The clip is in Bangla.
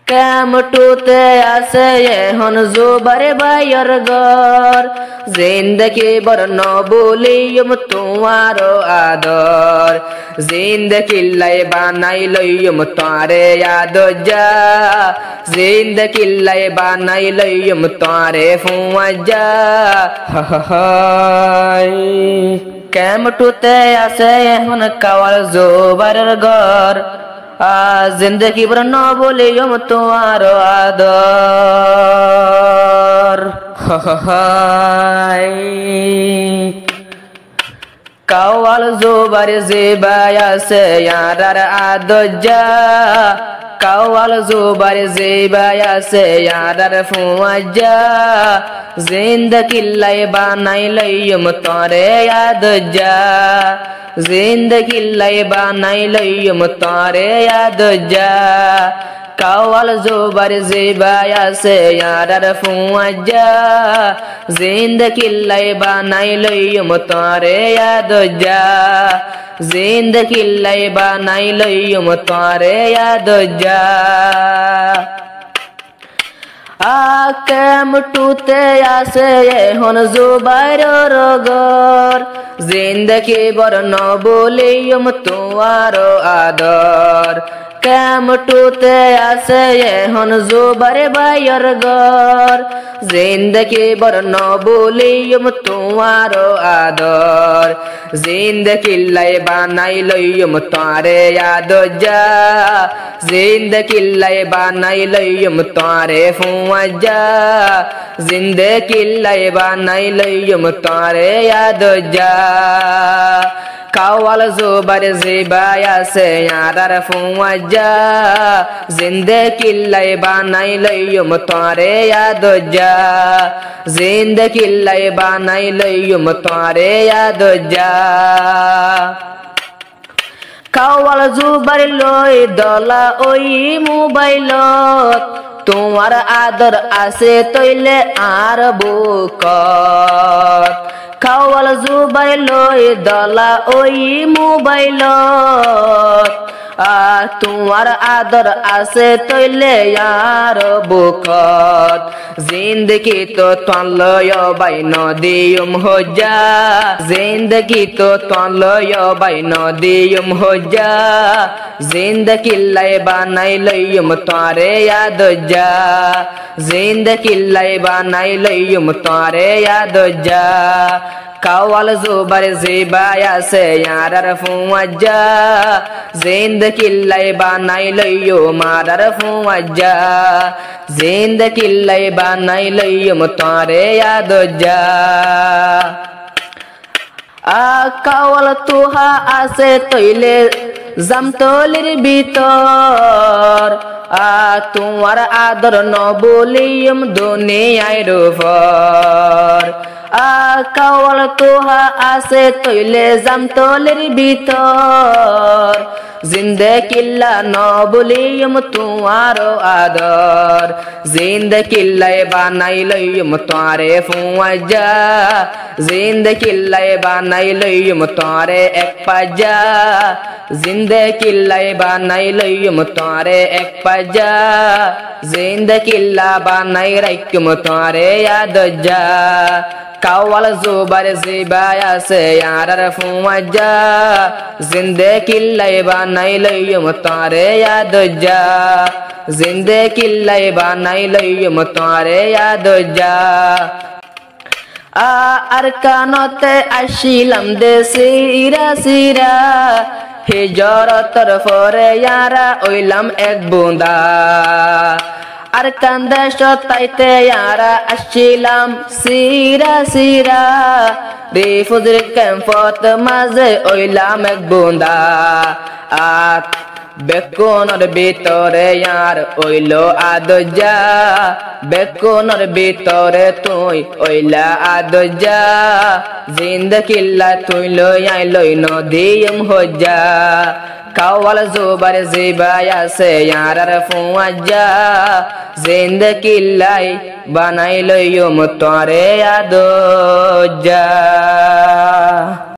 কেমটুতে আছে এখন জোবারে বাইর ঘর জিন্দগি বর্ণ বলিয়ম তোমার আদর জিন্দগি লাই বানাই লইয়ম তারে আদজা জিন্দগি লাই বানাই লইয়ম তারে ফুয়াজা কেমটুতে আছে এখন কাওয়াল জোবারের ঘর জিন্দগি বর্ণ বলিয়ম তোমার আদর কাওয়াল জোবার জিবায় আছে ইয়ারার আদজা কাওয়াল জোবার জিবায় আছে ইয়ারার ফুয়াজা জিন্দগি লাই বানাই লইয়ম তারে আদজা জিন্দগি লাই বানাই লইয়ম তারে আদজা কাওয়াল জোবার জিবায় আছে ইয়ারার ফুয়াজা জিন্দগি লাই বানাই লইয়ম তারে আদজা জিন্দগি লাই বানাই লইয়ম তারে আদজা কেমটুতে আছে এখন জোবাইর ঘর জিন্দগি বর্ণ বলিয়ম তোমার আদর কেমটুতে আছে এখন জোবারে বাইর ঘর জিন্দগি বর্ণ বলিয়ম তোমার আদর জিন্দগি লাই বানাই লইয়ম তারে আদজা জিন্দগি লাই বানাই লইয়ম তারে ফুয়াজা জিন্দগি লাই বানাই লইয়ম তারে আদজা কাওয়াল জোবার জিবায় আছে ইয়ারার ফুয়াজা জিন্দগি লাই বানাই লইয়ম তারে আদজা জিন্দগি লাই বানাই লইয়ম তারে আদজা কাওয়াল জোবার লই দলা ওই মোবাইলত তোমার আদর আছে তৈলে আর বুকত কাওয়াল জোবার লই দলা ওই মোবাইলত তোমার আদর আছে তৈলে আর বুকত জিন্দগি তো তলয় বাই নদিয়ম হজা জিন্দগি তো তলয় বাই নদিয়ম হজা জিন্দগি লাই বানাই লইয়ম তারে আদজা জিন্দগি লাই বানাই লইয়ম তারে আদজা কাওয়াল জোবার জিবায় আছে ইয়ারার ফুয়াজা জিন্দগি লাই বানাই লইয়ম মারার ফুয়াজা জিন্দগি লাই বানাই লইয়ম তারে আদজা কাওয়াল তুহা আছে তৈলে জামতলির ভিতর তোমার আদর ন বলিয়ম দুনিয়ার উপর কাওয়াল তুহা আছে তৈলে জামতলির ভিতর জিন্দগি ন বলিয়ম তোমার আদর জিন্দগি লাই বানাই লইয়ম তারে ফুয়াজা জিন্দগি লাই বানাই লইয়ম তারে এক পাজা জিন্দগি লাই বানাই লইয়ম তারে এক পাজা জিন্দগি লা বানাই রাইকম তারে আদজা কাওয়াল জোবার জিবায় আছে ইয়ারার ফুয়াজা জিন্দগি লাই বানাই লইয়ম তারে আদজা জিন্দগি লাই বানাই লইয়ম তারে আদজা আর কানতে আসিলাম দেশিরা সিরা হিজরতর পরে ইয়ারা ওইলাম এক বুন্দা আর কান্দে সতাইতে ইয়ারা আসিলাম সিরা সিরা রিফুজির ক্যাম্পত মাঝে ওইলাম এক বুন্দা বেকুনর ভিতরে ইয়ার ওইলো আদজা বেকুনর ভিতরে তুই ওইলা আদজা জিন্দগি লা তুই লই আইলই নদিয়ম হজা কাওয়াল জোবার জিবায় আছে ইয়ারার ফুয়াজা জিন্দগি লাই বানাই লইয়ম তারে আদজা।